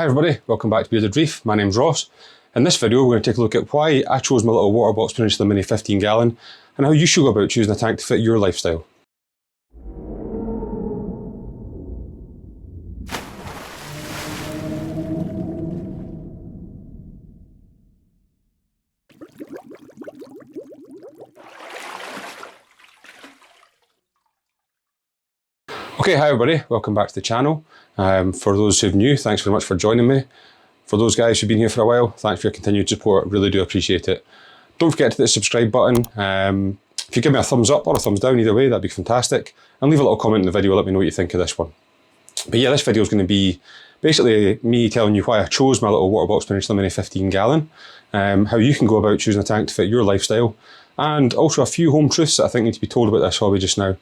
Hi everybody, welcome back to Bearded Reef. My name's Ross. In this video we're going to take a look at why I chose my little Waterbox Peninsula Mini 15 gallon and how you should go about choosing a tank to fit your lifestyle. Okay, hi everybody, welcome back to the channel. For those who are new, thanks very much for joining me. For those guys who've been here for a while, thanks for your continued support, really do appreciate it. Don't forget to hit the subscribe button. If you give me a thumbs up or a thumbs down, either way, that'd be fantastic. And leave a little comment in the video, let me know what you think of this one. But yeah, this video is going to be basically me telling you why I chose my little Waterbox Peninsula Mini 15 gallon, how you can go about choosing a tank to fit your lifestyle, and also a few home truths that I think need to be told about this hobby just now.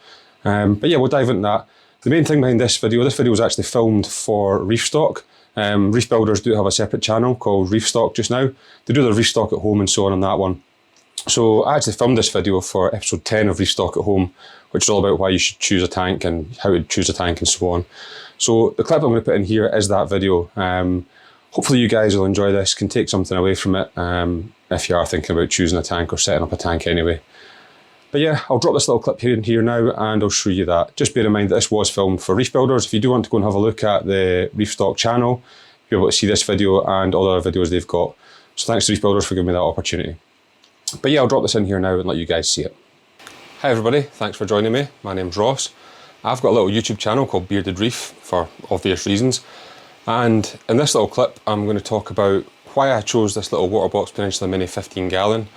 But yeah, we'll dive into that. The main thing behind this video was actually filmed for Reef Dork. Reef builders do have a separate channel called Reef Dork just now. They do their Reef Dork at home and so on that one. So I actually filmed this video for episode 10 of Reef Dork at home, which is all about why you should choose a tank and how to choose a tank and so on. So the clip I'm going to put in here is that video. Hopefully you guys will enjoy this, can take something away from it if you are thinking about choosing a tank or setting up a tank anyway. But yeah, I'll drop this little clip here and here now and I'll show you that. Just bear in mind that this was filmed for Reef Builders. If you do want to go and have a look at the Reef Dork channel, you'll be able to see this video and all the other videos they've got. So thanks to Reef Builders for giving me that opportunity. But yeah, I'll drop this in here now and let you guys see it. Hi everybody, thanks for joining me. My name's Ross. I've got a little YouTube channel called Bearded Reef for obvious reasons. And in this little clip, I'm going to talk about why I chose this little Waterbox Peninsula Mini 15 gallon,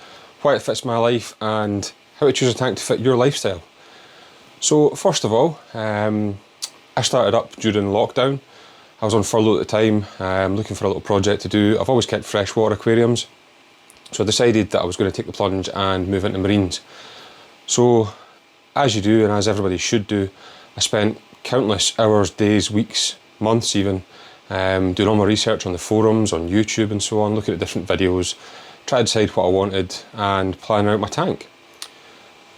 why it fits my life, and how to choose a tank to fit your lifestyle. So first of all, I started up during lockdown. I was on furlough at the time, looking for a little project to do. I've always kept freshwater aquariums, so I decided that I was going to take the plunge and move into marines. So as you do, and as everybody should do, I spent countless hours, days, weeks, months even, doing all my research on the forums, on YouTube and so on, looking at different videos, try to decide what I wanted and plan out my tank.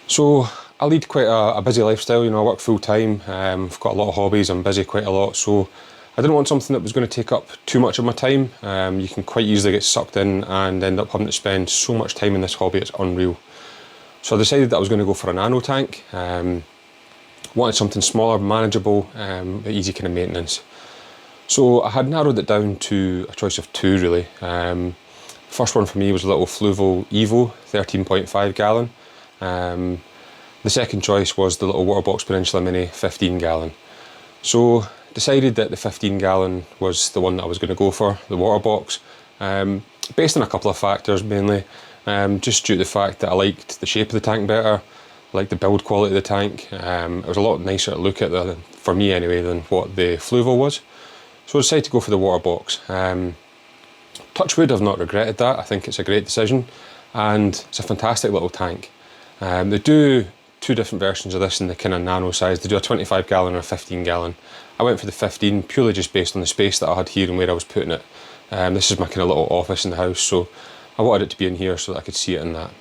So I lead quite a busy lifestyle, you know, I work full time, I've got a lot of hobbies, I'm busy quite a lot, so I didn't want something that was going to take up too much of my time. You can quite easily get sucked in and end up having to spend so much time in this hobby, it's unreal. So I decided that I was going to go for a nano tank. Wanted something smaller, manageable, easy kind of maintenance. So I had narrowed it down to a choice of two really. First one for me was a little Fluval Evo 13.5 gallon. The second choice was the little Waterbox Peninsula Mini 15 gallon. So decided that the 15 gallon was the one that I was going to go for, the Waterbox, based on a couple of factors mainly. Just due to the fact that I liked the shape of the tank better, I liked the build quality of the tank. It was a lot nicer to look at, for me anyway, than what the Fluval was. So I decided to go for the Waterbox. Touch wood, I've not regretted that. I think it's a great decision and it's a fantastic little tank. They do two different versions of this in the kind of nano size. They do a 25 gallon or a 15 gallon. I went for the 15 purely just based on the space that I had here and where I was putting it. This is my kind of little office in the house, so I wanted it to be in here so that I could see it in that.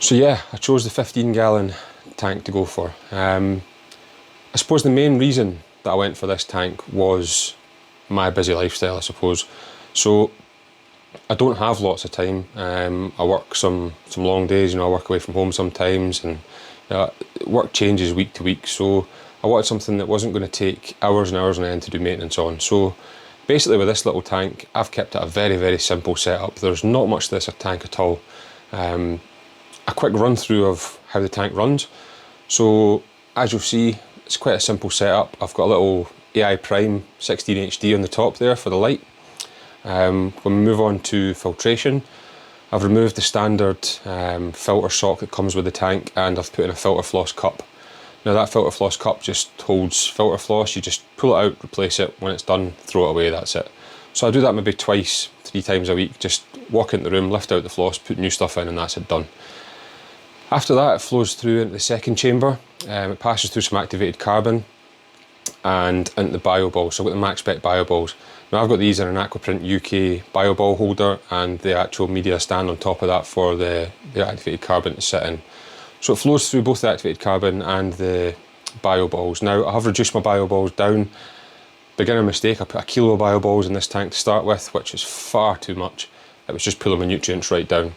So yeah, I chose the 15 gallon tank to go for. I suppose the main reason that I went for this tank was my busy lifestyle, I suppose. So I don't have lots of time. I work some long days, you know, I work away from home sometimes, and work changes week to week, so I wanted something that wasn't going to take hours and hours on end to do maintenance on. So basically with this little tank, I've kept it a very, very simple setup. There's not much to this tank at all. A quick run through of how the tank runs. So as you'll see, it's quite a simple setup. I've got a little AI Prime 16 HD on the top there for the light. When we move on to filtration, I've removed the standard filter sock that comes with the tank and I've put in a filter floss cup. Now that filter floss cup just holds filter floss, you just pull it out, replace it, when it's done, throw it away, that's it. So I do that maybe twice, 3 times a week, just walk into the room, lift out the floss, put new stuff in and that's it done. After that it flows through into the second chamber, it passes through some activated carbon and into the bio balls. So I've got the Max Spec bio balls. Now I've got these in an Aquaprint UK bio ball holder and the actual media stand on top of that for the activated carbon to sit in. So it flows through both the activated carbon and the bio balls. Now I have reduced my bio balls down beginner mistake. I put 1 kilo of bioballs in this tank to start with, which is far too much. It was just pulling my nutrients right down.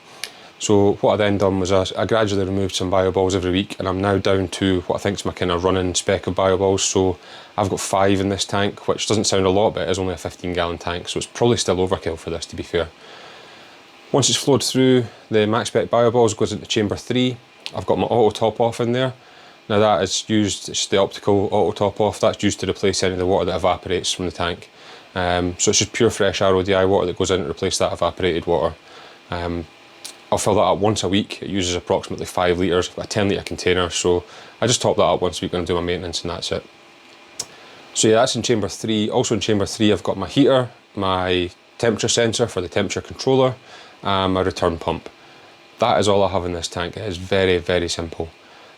So what I then done was I gradually removed some bioballs every week, and I'm now down to what I think is my kind of running spec of bioballs. So I've got 5 in this tank, which doesn't sound a lot, but it is only a 15-gallon tank, so it's probably still overkill for this, to be fair. Once it's flowed through, the max spec bioballs goes into chamber 3. I've got my auto top off in there. Now that is used, it's the optical auto top off, that's used to replace any of the water that evaporates from the tank. So it's just pure fresh RODI water that goes in to replace that evaporated water. I'll fill that up once a week. It uses approximately 5 litres, a 10-litre container, so I just top that up once a week when I do my maintenance, and that's it. So yeah, that's in chamber 3. Also in chamber 3 I've got my heater, my temperature sensor for the temperature controller, and my return pump. That is all I have in this tank. It is very, very simple.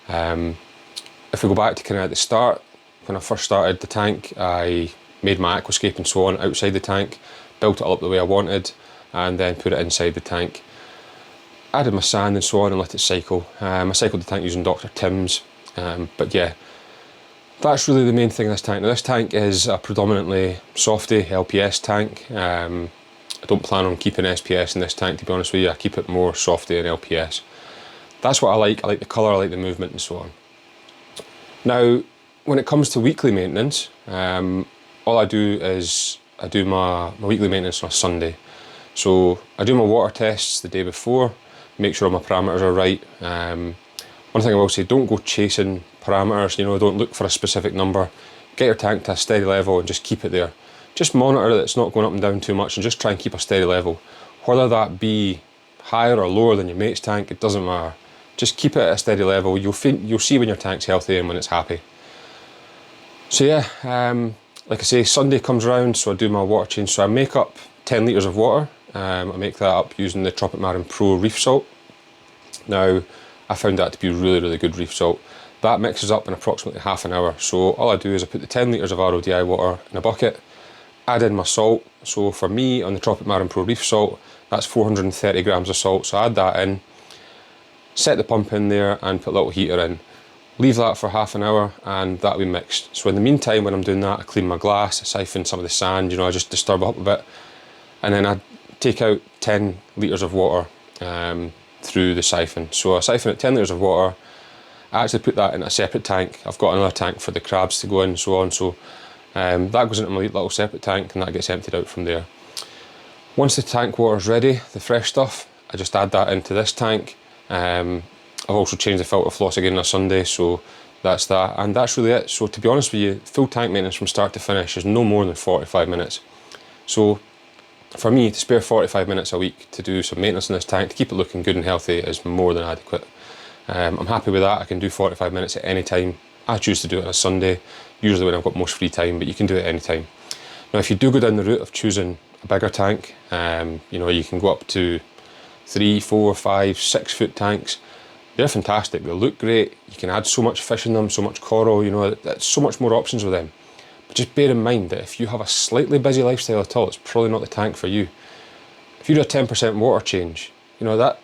If we go back to kind of at the start, when I first started the tank, I made my aquascape and so on outside the tank, built it all up the way I wanted, and then put it inside the tank. Added my sand and so on and let it cycle. I cycled the tank using Dr. Tim's, but yeah, that's really the main thing in this tank. Now this tank is a predominantly softy LPS tank. I don't plan on keeping SPS in this tank, to be honest with you. I keep it more softy and LPS. That's what I like the colour, I like the movement and so on. Now, when it comes to weekly maintenance, all I do is I do my weekly maintenance on a Sunday. So I do my water tests the day before, make sure all my parameters are right. One thing I will say, don't go chasing parameters, you know, don't look for a specific number. Get your tank to a steady level and just keep it there. Just monitor that it's not going up and down too much and just try and keep a steady level. Whether that be higher or lower than your mate's tank, it doesn't matter. Just keep it at a steady level. You'll see when your tank's healthy and when it's happy. So yeah, like I say, Sunday comes around, so I do my water change. So I make up 10 litres of water. I make that up using the Tropic Marin Pro reef salt. Now, I found that to be really, really good reef salt. That mixes up in approximately half an hour. So all I do is I put the 10 litres of RODI water in a bucket, add in my salt. So for me, on the Tropic Marin Pro reef salt, that's 430 grams of salt. So I add that in, set the pump in there and put a little heater in. Leave that for half an hour and that'll be mixed. So in the meantime, when I'm doing that, I clean my glass, I siphon some of the sand, you know, I just disturb it up a bit. And then I take out 10 litres of water through the siphon. So I siphon out 10 litres of water. I actually put that in a separate tank. I've got another tank for the crabs to go in and so on. So that goes into my little separate tank and that gets emptied out from there. Once the tank water's ready, the fresh stuff, I just add that into this tank. I've also changed the filter floss again on a Sunday, so that's that. And that's really it. So to be honest with you, full tank maintenance from start to finish is no more than 45 minutes. So for me, to spare 45 minutes a week to do some maintenance in this tank, to keep it looking good and healthy, is more than adequate. I'm happy with that. I can do 45 minutes at any time. I choose to do it on a Sunday, usually when I've got most free time, but you can do it any time. Now, if you do go down the route of choosing a bigger tank, you know, you can go up to 3, 4, 5, 6 foot tanks. They're fantastic, they look great, you can add so much fish in them, so much coral, you know, there's so much more options with them. But just bear in mind that if you have a slightly busy lifestyle at all, it's probably not the tank for you. If you do a 10% water change, you know, that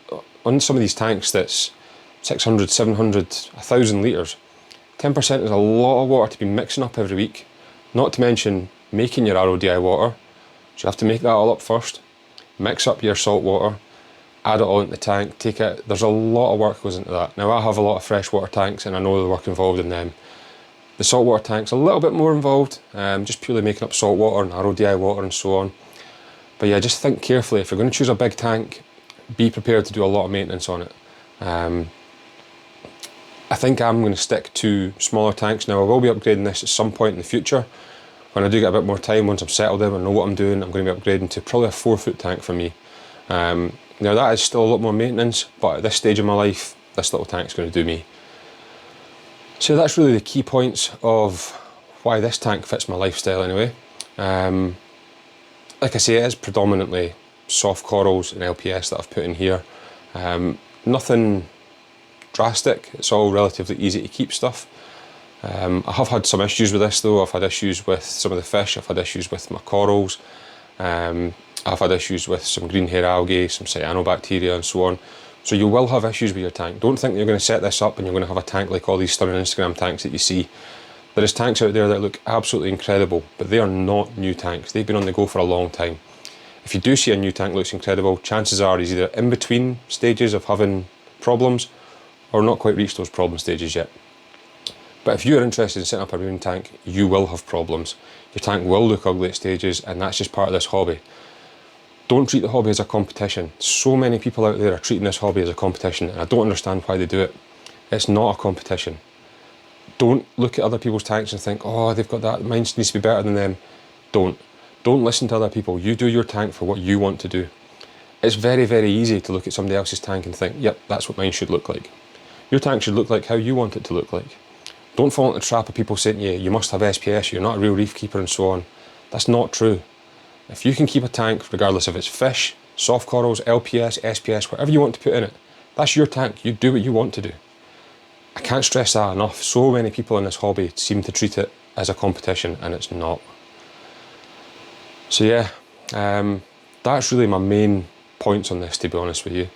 on some of these tanks that's 600, 700, 1,000 litres, 10% is a lot of water to be mixing up every week, not to mention making your RODI water. So you have to make that all up first, mix up your salt water, add it all into the tank, take it. There's a lot of work goes into that. Now I have a lot of freshwater tanks and I know the work involved in them. The saltwater tank's a little bit more involved, just purely making up salt water and RODI water and so on. But yeah, just think carefully. If you're going to choose a big tank, be prepared to do a lot of maintenance on it. I think I'm going to stick to smaller tanks now. I will be upgrading this at some point in the future. When I do get a bit more time, once I'm settled in and know what I'm doing, I'm going to be upgrading to probably a 4 foot tank for me. Now that is still a lot more maintenance, but at this stage of my life, this little tank's going to do me. So that's really the key points of why this tank fits my lifestyle anyway. Like I say, it is predominantly soft corals and LPS that I've put in here. Nothing drastic, it's all relatively easy to keep stuff. I have had some issues with this though. I've had issues with some of the fish, I've had issues with my corals. I've had issues with some green hair algae, some cyanobacteria and so on. So you will have issues with your tank. Don't think that you're going to set this up and you're going to have a tank like all these stunning Instagram tanks that you see. There is tanks out there that look absolutely incredible, but they are not new tanks. They've been on the go for a long time. If you do see a new tank looks incredible, chances are he's either in between stages of having problems or not quite reached those problem stages yet. But if you're interested in setting up a reefing tank, you will have problems. Your tank will look ugly at stages, and that's just part of this hobby. Don't treat the hobby as a competition. So many people out there are treating this hobby as a competition, and I don't understand why they do it. It's not a competition. Don't look at other people's tanks and think, oh, they've got that, mine needs to be better than them. Don't listen to other people. You do your tank for what you want to do. It's very, very easy to look at somebody else's tank and think, yep, that's what mine should look like. Your tank should look like how you want it to look like. Don't fall into the trap of people saying to you, you must have SPS, you're not a real reef keeper and so on. That's not true. If you can keep a tank, regardless if it's fish, soft corals, LPS, SPS, whatever you want to put in it, that's your tank. You do what you want to do. I can't stress that enough. So many people in this hobby seem to treat it as a competition, and it's not. So yeah, that's really my main points on this, to be honest with you.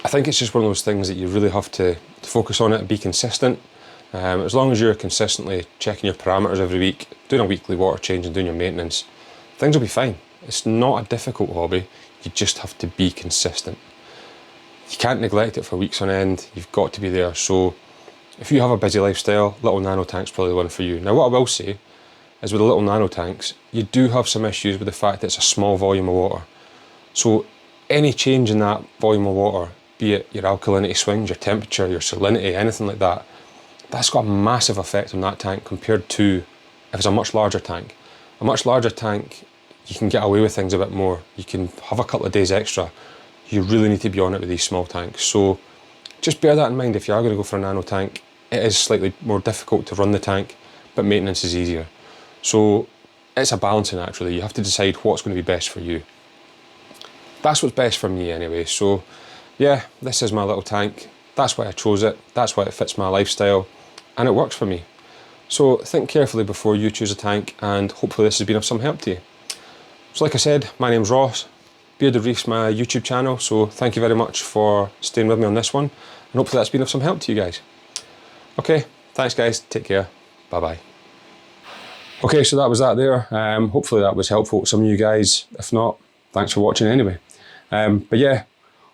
I think it's just one of those things that you really have to focus on it and be consistent. As long as you're consistently checking your parameters every week, doing a weekly water change and doing your maintenance, things will be fine. It's not a difficult hobby, you just have to be consistent. You can't neglect it for weeks on end, you've got to be there. So if you have a busy lifestyle, little nano tank's probably the one for you. Now what I will say is with the little nano tanks, you do have some issues with the fact that it's a small volume of water. So any change in that volume of water, be it your alkalinity swings, your temperature, your salinity, anything like that, that's got a massive effect on that tank compared to if it's a much larger tank. A much larger tank, you can get away with things a bit more. You can have a couple of days extra. You really need to be on it with these small tanks. So just bear that in mind if you are going to go for a nano tank. It is slightly more difficult to run the tank, but maintenance is easier. So it's a balancing act really. You have to decide what's going to be best for you. That's what's best for me anyway. So yeah, this is my little tank. That's why I chose it. That's why it fits my lifestyle. And it works for me. So think carefully before you choose a tank, and hopefully this has been of some help to you. So like I said, my name's Ross. Bearded Reef's my YouTube channel, so thank you very much for staying with me on this one, and hopefully that's been of some help to you guys. Okay, thanks guys, take care, bye bye. Okay, so that was that there. Hopefully that was helpful to some of you guys. If not, thanks for watching anyway. But yeah,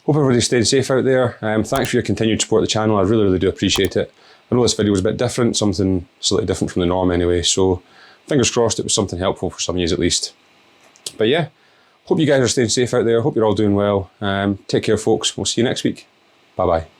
hope everybody's staying safe out there. Thanks for your continued support of the channel, I really, really do appreciate it. I know this video was a bit different, something slightly different from the norm anyway, so fingers crossed it was something helpful for some of you at least. But yeah, hope you guys are staying safe out there, hope you're all doing well. Take care folks, we'll see you next week. Bye bye.